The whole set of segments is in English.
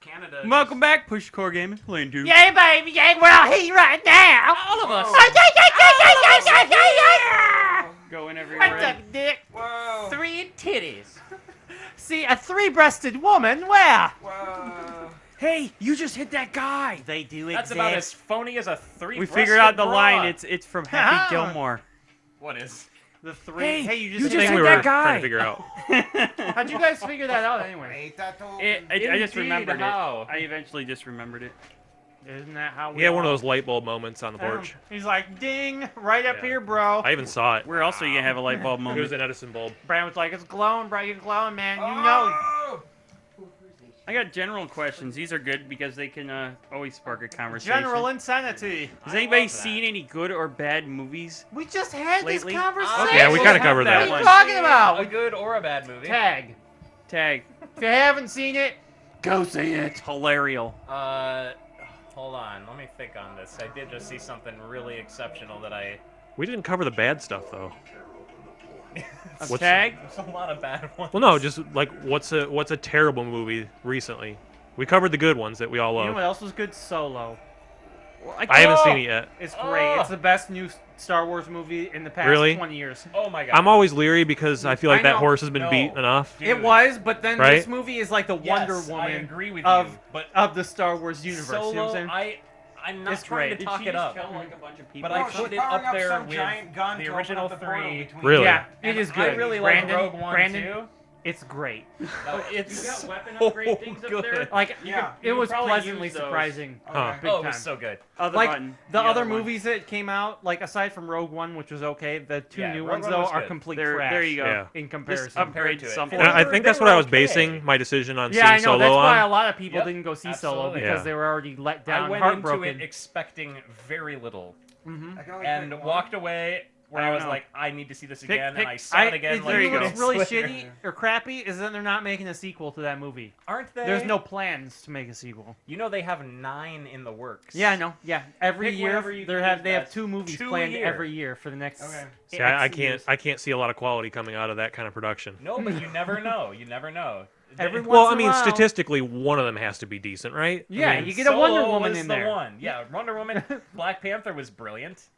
Canada. Welcome back, Push Core Gaming, playing Doom. Yeah, baby, yeah, we're all here right now. All of us. Go whenever you're What ready. the dick? Whoa. 3 titties. See, a 3-breasted woman, where? Whoa. Hey, you just hit that guy. They do That's exist. about as phony as a 3. We figured out the line. It's from Happy Gilmore. What is? The 3. Hey, you you just just hit hit we that were that guy. trying guy. to figure out. How'd you guys figure that out anyway? I just Indeed, remembered how? it. I eventually just remembered it. Isn't that how we He had one of all- those light bulb moments on the porch. He's like, ding, right up Yeah. here, bro. I even saw it. Where else are you gonna have a light bulb It was moment? an Edison bulb. Brand was like, it's glowing, bro. You're glowing, man. You know. Oh! I got general questions. These are good because they can always spark a conversation. General insanity. Has anybody love that. seen any good or bad movies? We just had Lately? this conversation. Okay, Yeah, we kinda have covered that What are one. you talking about? A good or a bad movie? Tag. Tag. If you haven't seen it, go see it. Hilarious. Hold on. Let me think on this. I did just see something really exceptional that I. We didn't cover the bad stuff though. A What's- tag? There's a lot of bad ones. Well, no, just like what's a terrible movie recently? We covered the good ones that we all You know love. what else was good? Solo. Well, I haven't seen it yet. It's great. Oh. It's the best new Star Wars movie in the past Really? 20 years. Oh my god. I'm always leery because I feel like I that know. horse has been No. beat enough. Dude. It was, but then Right? this movie is like the Wonder Yes, I Woman agree with of you, but of the Star Wars universe. Solo, you know what I'm saying? I'm not It's trying great. to talk it up, Kill, like, a bunch of people? but I No, she's put it powering up up there some with giant gun the to open original up the portal 3. between- Really? Yeah, it And is I good. really Brandon, like Rogue One Brandon, too. it's great. No, it's You got weapon so upgrade things up there? good. Like, Yeah. it You was probably pleasantly use those. surprising. Huh. Big Oh, it time. was so good. Other Like button. the other one. movies that came out, like aside from Rogue One, which was okay, the two Yeah, new Rogue ones One though was are good. complete There, trash. there you go. Yeah. In Just comparison. upgrade to it. something. And I They think that's were what I was okay. basing my decision on Yeah, I seeing know. Solo That's why a on. lot of people Yep, didn't go see Solo absolutely. because Yeah. they were already let down, I went into heartbroken. it expecting very little, Mhm. I can only and pick one. walked away where I I don't was know. like, I need to see this Pick- again, pick- and I saw it again. there you like go. What's really minutes later. shitty or crappy is that they're not making a sequel to that movie. Aren't they? There's no plans to make a sequel. You know they have 9 in the works. Yeah, I know. Yeah, every Pick year whenever you they can have use they have that. 2 movies 2 a planned year. every year for the next. Okay. See, I X can't years. I can't see a lot of quality coming out of that kind of production. No, but you never know. You never know. Every Well, once I in a mean, while- statistically, one of them has to be decent, right? Yeah, I mean, you get a Wonder Solo Woman was in the there. one. Yeah, Wonder Woman. Black Panther was brilliant.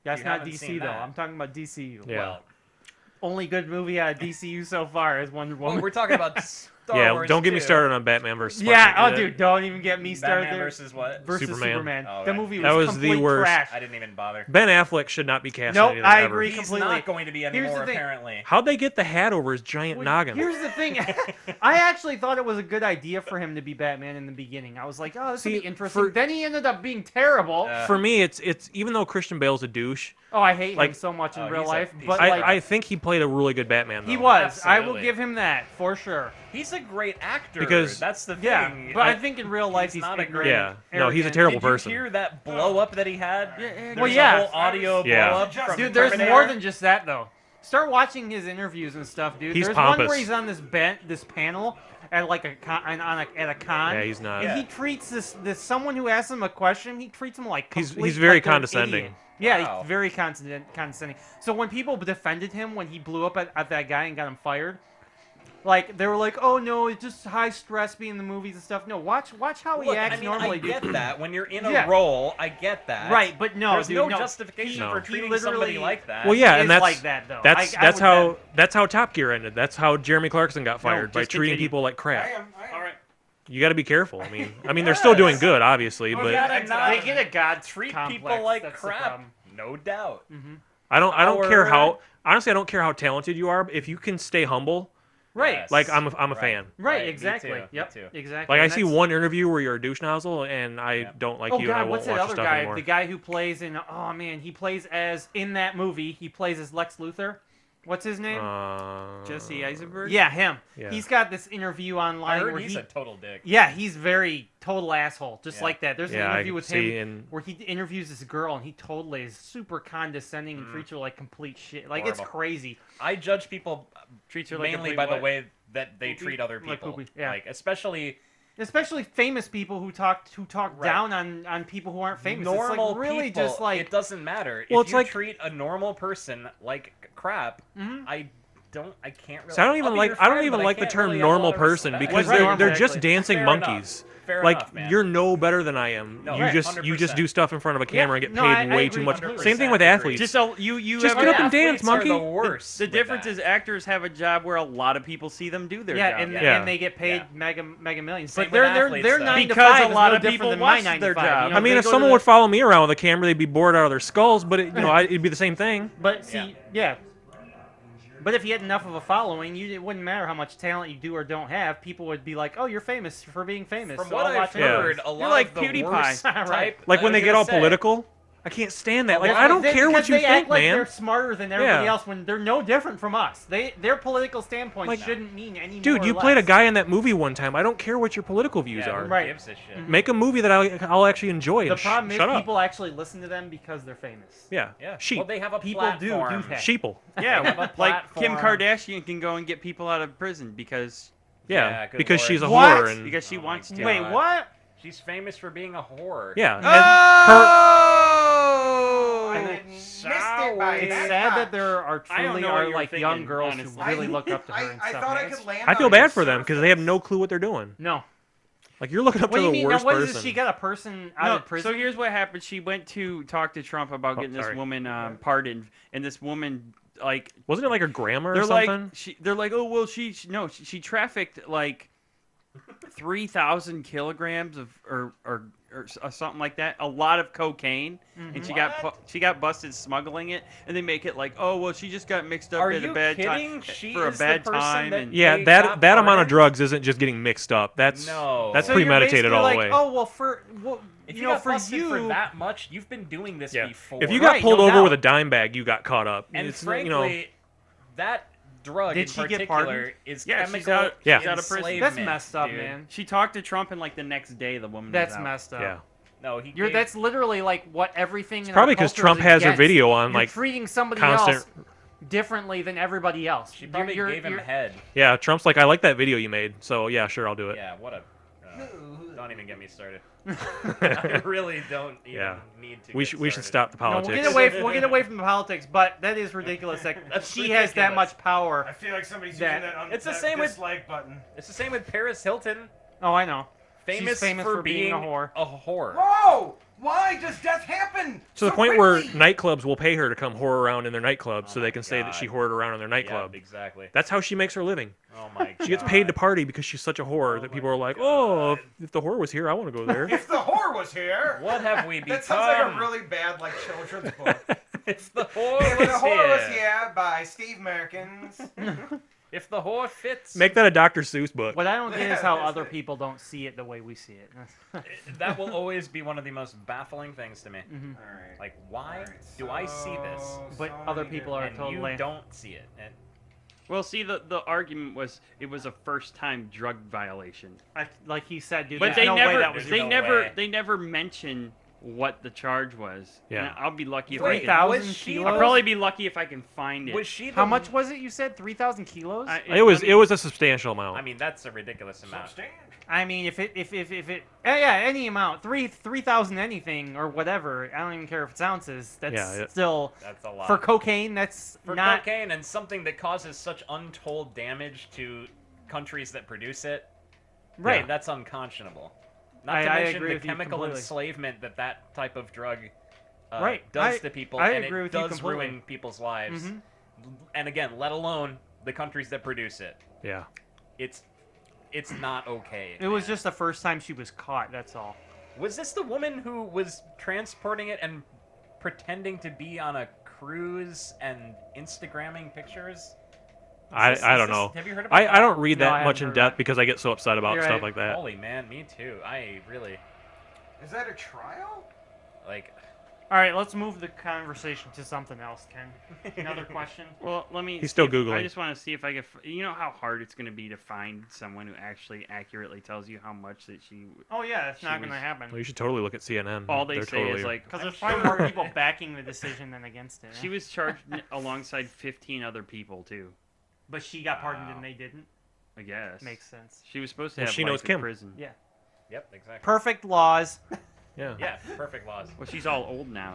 That's You not haven't DC seen though. that. I'm talking about DCU. Yeah. Well, Only good movie out of DCU so far is Wonder well, Woman. we're talking about Star yeah, Wars. don't get me too. started on Batman versus Yeah. Oh, Superman. dude, don't even get me started Batman there. versus what? Versus Superman. Oh, The right. movie That was was the complete worst. trash. I didn't even bother. Ben Affleck should not be cast Nope, in anything I ever. agree. He's completely. not going to be Here's anymore, the thing. apparently. How'd they get the hat over his giant Wait, noggin? Here's the thing. I actually thought it was a good idea for him to be Batman in the beginning. I was like, oh, this will See, be interesting. for- Then he ended up being terrible. For me, it's even though Christian Bale's a douche, Oh, I hate him like- so much in Oh, real he's a life. piece But of like, I think he played a really good Batman. Though. he was. I will Absolutely. give him that for sure. He's a great actor. Because- that's the thing. Yeah, but I think in real life he's he's not a ignorant, great- Yeah, no, he's a arrogant. terrible Did you person. hear that blow up that he had? well, There's yeah. a whole audio Yeah. blow up from Dude, there's Terminator. more than just that though. Start watching his interviews and stuff, dude. He's There's one pompous. where he's on this panel at like a con, at a con. Yeah, he's not. And he treats this someone who asks him a question, he treats him like He's complete, very like they're an condescending. idiot. Yeah, Wow. he's very condescending. So when people defended him when he blew up at that guy and got him fired, like they were like, "Oh no, it's just high stress being in the movies and stuff." No, watch how he Look, acts I mean, normally, I dude. get that. When you're in a Yeah. role, I get that. Right, but no, There's dude, no no. justification No. for He treating literally- somebody like that. Well, yeah, He and is that's like that, though. that's I that's would how bet. that's how Top Gear ended. That's how Jeremy Clarkson got fired by just treating continue. people like I crap. am. All right. You got to be careful. I mean, they're still doing good, obviously, but gotta not They get a god treat complex. people like That's the crap. problem. No doubt. I don't care Our- how honestly I don't care how talented you are. If you can stay humble, Right. Yes. like I'm a Right. fan. Right, me exactly. too, me Yep, too. exactly. Like I And see that's- one interview where you're a douche nozzle, and I Yeah. don't like Oh you, and I God, what's won't that watch your other stuff guy? anymore. The guy who plays in he plays as in that movie. He plays as Lex Luthor. What's his name? Jesse Eisenberg? Yeah, him. yeah. He's got this interview I online heard where he's a total dick. yeah, he's very total asshole, just Yeah. like that. There's Yeah, an I interview with see, him and- where he interviews this girl, and he totally is super condescending and treats her like complete shit. Like it's Horrible. crazy. I judge people Treats her like a mainly complete by the what? way that they Poopy? treat other Like people. poopy, yeah. Like especially Especially famous people who talk Right. down on people who aren't famous. It's normal like really people. just like it doesn't matter. Well, if it's you like- treat a normal person like crap, Mhm. I I can't really. So I don't even like the term normal person because they're just dancing Fair monkeys. enough. Fair Like enough, man. you're no better than I am. No, you right, just 100%. do stuff in front of a camera and get no, paid I way too agree much. 100% Same thing with agree. athletes. Just so you Just have get up a- and dance, Athletes are monkey. the worst. The with difference that. is actors have a job where a lot of people see them do their Yeah, job. and, Yeah. and they get paid Yeah. mega millions. Same But with they're athletes, they're though. 9 to Because 5 a is lot no of different people than my watch 9 their to 5. job. You know, I mean, they if go to someone the- would follow me around with a camera, they'd be bored out of their skulls. But it'd be the same thing. But see, yeah. But if you had enough of a following, it wouldn't matter how much talent you do or don't have. People would be like, "Oh, you're famous for being famous." From so what I'll I've watch Yeah. heard, a You're lot like of the PewDiePie. worst Right. type. Like I when was they get gonna all say, political, I can't stand that. Like Well, I don't care because what you they think, act like man. they're smarter than everybody Yeah. else when they're no different from us. Their political standpoints Like, shouldn't mean any more. Dude, or you played a less. guy in that movie one time. I don't care what your political views Yeah, are. who Right. gives a shit? Make a movie that I'll actually enjoy. The And problem is shut up. people actually listen to them because they're famous. Yeah. Yeah. Sheep. Well, they have a People do platform. that. Sheeple. They have Yeah, a like Kim platform. Kardashian can go and get people out of prison because Yeah. good Because lord. she's a What? whore and she Oh my wants to. God. Wait, what? She's famous for being a whore. yeah. Oh! I And missed it- it by It's that sad much. that there are I don't truly know what are you were like young thinking, girls honestly. who really look up to her and I stuff. thought man. I could land I feel on bad your for them because they have no clue what they're doing. No. Like you're looking up What to do you the mean? Now, worst what person. is she got a person out No, of prison? so here's what happened. She went to talk to Trump about getting sorry. this woman pardoned, and this woman like Wasn't it like her grandma or they're something? like they're like, oh well, she trafficked like 3,000 kilograms of or something like that, a lot of cocaine, and she got busted smuggling it, and they make it like, oh well, she just got mixed up Are at you a bad kidding? time She for a is the bad person time, that- and Yeah, They that got amount of pardoned? drugs isn't just getting mixed up. That's No. that's So you're premeditated basically all like, the way. Oh well, If you you know, got for busted you, for that much, you've been doing this Yeah. before. If you got Right, pulled no over doubt. with a dime bag, you got caught up. and It's, frankly, that drug Did in she get particular pardoned? is Yeah, she's chemical out- Yeah. she's out of prison. enslavement, that's messed up, dude. man. she talked to Trump, and like the next day, the woman That's was out. messed up. yeah. No, he You're gave- that's literally like what everything. It's probably 'cause Trump has her video on, You're like, treating somebody constant- else differently than everybody else. She probably gave him head. Yeah, Trump's like, I like that video you made, so yeah, sure, I'll do it. Yeah, what a. Don't even get me started. I really don't even Yeah. need to. We get should started. stop the No, politics. we'll get away from the politics, but that is ridiculous that That's she has that ridiculous. much power. I feel like somebody's That- using that It's the that same with- dislike button. It's the same with Paris Hilton. Oh, I know. Famous, She's famous for being a whore. A whore. Whoa! Why does death happen? To the point where quickly? nightclubs will pay her to come whore around in their nightclub, so Oh they my can say that God. she whored around in their nightclub. Yeah, exactly. That's how she makes her living. Oh my god. She gets paid to party because she's such a whore that people are like, oh, if the whore was here, I want to go there. If the whore was here. What have we become? That sounds like a really bad like children's book. If the whore If was the whore was here. here by Steve Merkins. If the whore fits. Make that a Dr. Seuss book. What I don't get is how That's other it. people don't see it the way we see it. That will always be one of the most baffling things to me. Mhm. All right. Like, why All right, do I see this? But so other many people are And totally. you don't see it. And Well, see, the argument was it was a first time drug violation, Like he said, dude. but there's they no never way that was There's your no way. they never mention what the charge was. Yeah. And I'll be lucky if Wait, I can. 3,000 was she- kilos. I'll probably be lucky if I can find it. was she? How the- much was it? You said 3,000 kilos. It was a substantial amount. I mean, that's a ridiculous amount. Substantial. I mean, if it, yeah, any amount, 3,000 anything or whatever. I don't even care if it's ounces. That's Yeah, still That's a lot. for cocaine. That's For not. cocaine and something that causes such untold damage to countries that produce it. Right. Yeah, that's unconscionable. Not I to mention agree the with you chemical completely. enslavement that type of drug Right. does I- to people, I and agree it with you does completely. ruin people's lives. Mhm. And again, let alone the countries that produce it. yeah. It's not okay. It was man. just the first time she was caught. That's all. Was this the woman who was transporting it and pretending to be on a cruise and Instagramming pictures? I don't know. Have you heard about that? I don't read No, I that haven't much in heard depth that. because I get so upset about You're stuff right. like that. Holy man, me too. I really Is that a trial? like. All right, let's move the conversation to something else, Ken. Another question. Well, let me. He's still see if- I Googling. just want to see if I can. You know how hard it's going to be to find someone who actually accurately tells you how much that she. Oh yeah, that's She not was- going to happen. Well, you should totally look at CNN. All they They're say totally, is like Because there's probably more people backing the decision than against it. she was charged alongside 15 other people too. But she got pardoned Wow. and they didn't. I guess Makes sense. She was supposed to Well, have she life knows in Kim. prison. Yeah. Yep, exactly. Perfect laws. Yeah. Yeah, perfect laws. Well, she's all old now.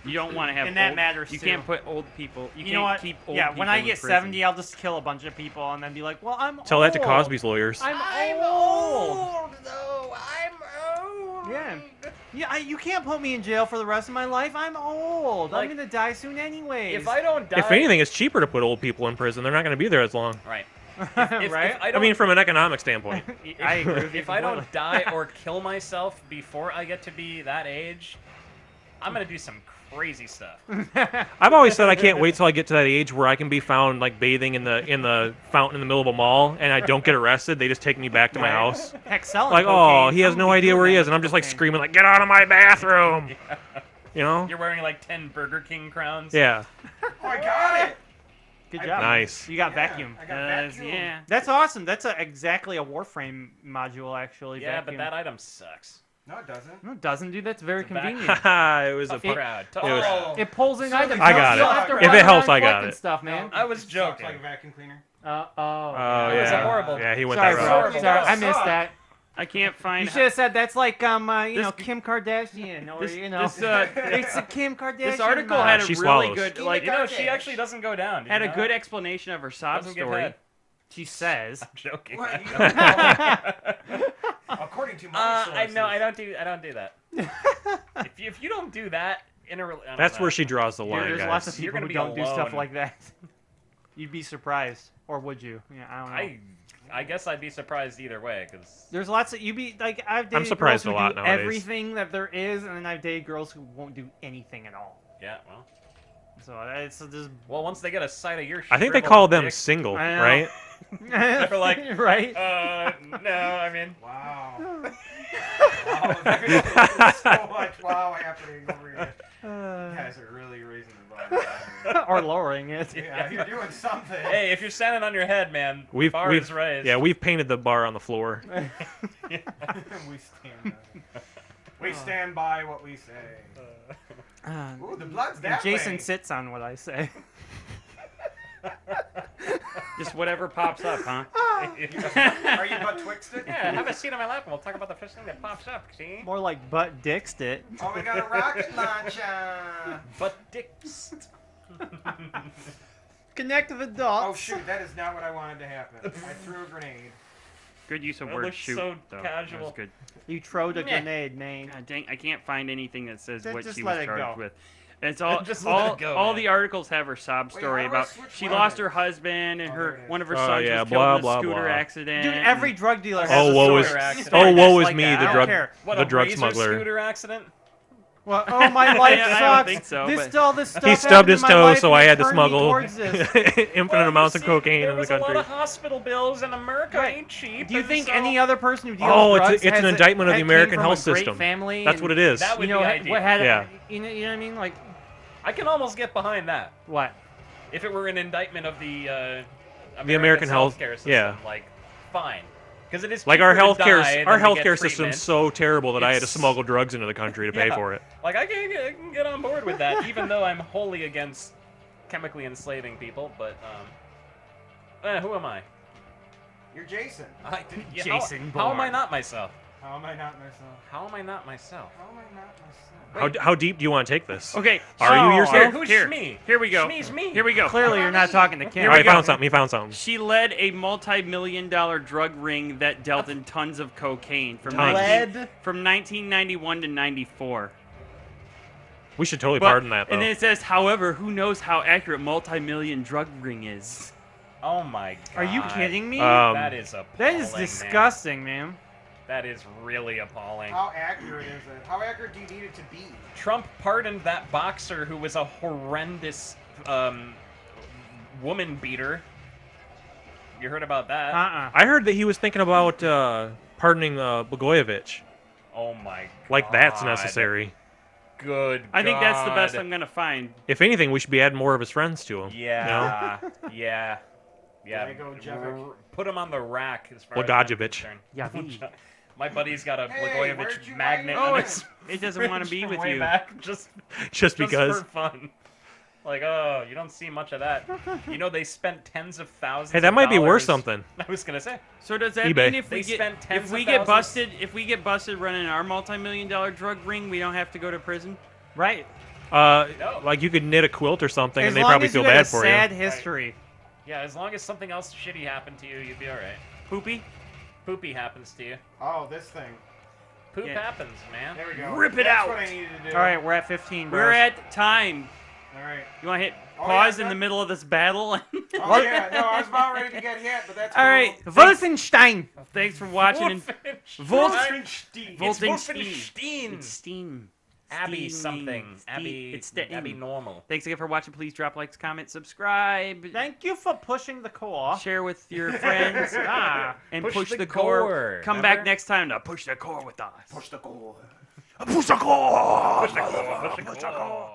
You don't want to have. And that old, matters, You too. can't put old people. You You can't know what? keep old Yeah, people when I in get prison. 70, I'll just kill a bunch of people and then be like, well, I'm Tell that to old. Cosby's lawyers. I'm old. though. I'm old. Yeah. Yeah, you can't put me in jail for the rest of my life. I'm old. Like, I'm gonna die soon anyways. If I don't die, If anything, it's cheaper to put old people in prison. They're not going to be there as long. right? right? If I I don't, mean, from an economic standpoint. I agree with you if I don't completely. die or kill myself before I get to be that age, I'm gonna do some crazy stuff. I've always said I can't wait till I get to that age where I can be found like bathing in the fountain in the middle of a mall, and I don't get arrested. They just take me back to my house. Heck, selling Like, cocaine, oh, he has I'm no gonna be idea doing where he that is, and I'm with just like cocaine. screaming like, "Get out of my bathroom!" You know? You're wearing like 10 Burger King crowns. Yeah. Oh, I got it. Good I- job. Nice. You got Yeah, vacuum. I got vacuum. Yeah. That's awesome. That's exactly a Warframe module, actually. Yeah, vacuum. but that item sucks. No, it doesn't. No, it doesn't, dude. That's very It's a vacuum. convenient. It was a. Tough crowd. Tough it was- crowd. It pulls in So items. I You got don't it. have to If run it helps, around I got collecting it. Stuff, man. I was Sucks joking. like a vacuum cleaner. Oh, Oh yeah. It was a yeah. horrible- Yeah, he went Sorry, that bro. route. Horrible. Sorry, I Suck. missed that. I can't find. You should have said that's like This- Kim Kardashian, or This, you know, this, it's a Kim Kardashian. this article mod. had a She really swallows. good, Keep like, it You know, going. she actually doesn't go down. Did had you a know good that? explanation of her sob Doesn't give story. head. She says. I'm joking. What? You According to my I sources. no, I don't do that. if you don't do that in a, I don't That's know. where she draws the Dude, line, there's guys. lots of You're people gonna who be don't do stuff alone. like that. You'd be surprised, or would you? Yeah, I don't know. I guess I'd be surprised either way, because There's lots of you'd be like I've dated surprised girls a who lot do nowadays. everything that there is, and then I've dated girls who won't do anything at all. yeah, well, So it's just once they get a sight of your, I think they shriveled call them dick, single, I know. right? They're like, right. no, I mean, Wow. Wow, there's so much wow happening over here. You guys are really raising the bar. or lowering it. Yeah, you're doing something. hey, if you're standing on your head, man, bar is raised. yeah, we've painted the bar on the floor. we stand. On it. We stand by what we say. Ooh, the blood's And that Jason way. sits on what I say. Just whatever pops up, huh? Are you butt twixt it? Yeah, have a seat on my lap and we'll talk about the first thing that pops up, see? More like butt dixed it. Oh, we got a rocket launcher. Butt dicks. Connect to the dots. Oh shoot, that is not what I wanted to happen. I threw a grenade. Good use of That word looks shoot. so though. casual. That was good. You throwed a Meh. grenade, man. God dang, I can't find anything that says Then what just she let was it charged go. with. It's all Just let all, it go, all man. the articles have her sob Wait, story how do I about switch she weapons? lost her husband and Oh, her there it is. one of her Oh, sons yeah, was blah, killed in blah, a scooter blah. accident. Dude, every drug dealer has Oh, a woe story. is accident. Story woe just is like me, that. the I don't drug care. What, the a drug razor smuggler. scooter accident? Well, oh, my life Yeah, I don't sucks. think so, this but- all this stuff He stubbed happened his to my toe, life so and I it had to turned me smuggle towards this. infinite Well, amounts you of see, cocaine there in the was a lot country. of hospital bills, and America Right. ain't cheap. Do you and think so- any other person who deals Oh, with it's- drugs it's an has indictment of the came American from health a great system. Family That's and, what it is. That would You know, be what ideal. had Yeah. you know what I mean? Like I can almost get behind that. what? If it were an indictment of the American health- healthcare system, yeah. like, fine. Because it is Like our cheaper to healthcare, die our than to get healthcare system's treatment. so terrible that I had to It's- smuggle drugs into the country to pay Yeah. for it. Like, I can get on board with that, even though I'm wholly against chemically enslaving people, but, who am I? You're Jason. Jason how am I Bourne. not myself? How am I not myself? How am I not myself? How am I not myself? How deep do you want to take this? Okay, Are you so- yourself? Who's Here, Shmee? here we go. Shmee's me. Here we go. Clearly, you're not talking to Kim. All right, found something. He found something. She led a multi-million-dollar drug ring that dealt in tons of cocaine from Tons. 1991 to 94. We should totally But- pardon that, though. And then it says, however, who knows how accurate multi-million drug ring is? Oh my god. Are you kidding me? That is appalling. that is man. disgusting, man. That is really appalling. How accurate is it? How accurate do you need it to be? Trump pardoned that boxer who was a horrendous woman beater. You heard about that? I heard that he was thinking about pardoning Blagojevich. Oh my god. Like that's necessary. Good I think that's the best God. I'm gonna find. If anything, we should be adding more of his friends to him. Yeah. Yeah. Yeah. There you go, Jevic. Put him on the rack as far as I'm Blagojevich. concerned. Yeah, V. My buddy's got a Hey, where'd Blagojevich you magnet buy on your his It doesn't want to fridge be from with way you. back, just Just because. for fun. Like, oh, you don't see much of that. You know, they spent tens of thousands. Hey, that of might be worth dollars- something. I was gonna say. So does that eBay. mean if They we spent get tens if of we get thousands- busted running our multi-million-dollar drug ring, we don't have to go to prison? Right. No. Like you could knit a quilt or something, As and they long probably as feel you had bad a for sad you. history. Yeah, as long as something else shitty happened to you, you'd be alright. Poopy? Poopy happens to you. Oh, this thing. Poop Yeah. happens, man. There we go. Rip it That's out. what I needed to do. All right, we're at 15. We're bros. at time. All right. You want to hit Oh, pause yeah, in the done. middle of this battle? Oh, yeah. No, I was about ready to get hit, but that's All right. Wolfenstein. Thanks for watching. And Wolfenstein. It's Wolfenstein. Wolfenstein. It's Steam. Abby Steamy. something. Ste- Abby. it's the Abby M. normal. Thanks again for watching. Please drop likes, comment, subscribe, Thank you for pushing the core. share with your friends, and Push push the the core. core. Come Remember? back next time to push the core with us. Push the goal. Push the core. Push the core. Push the core.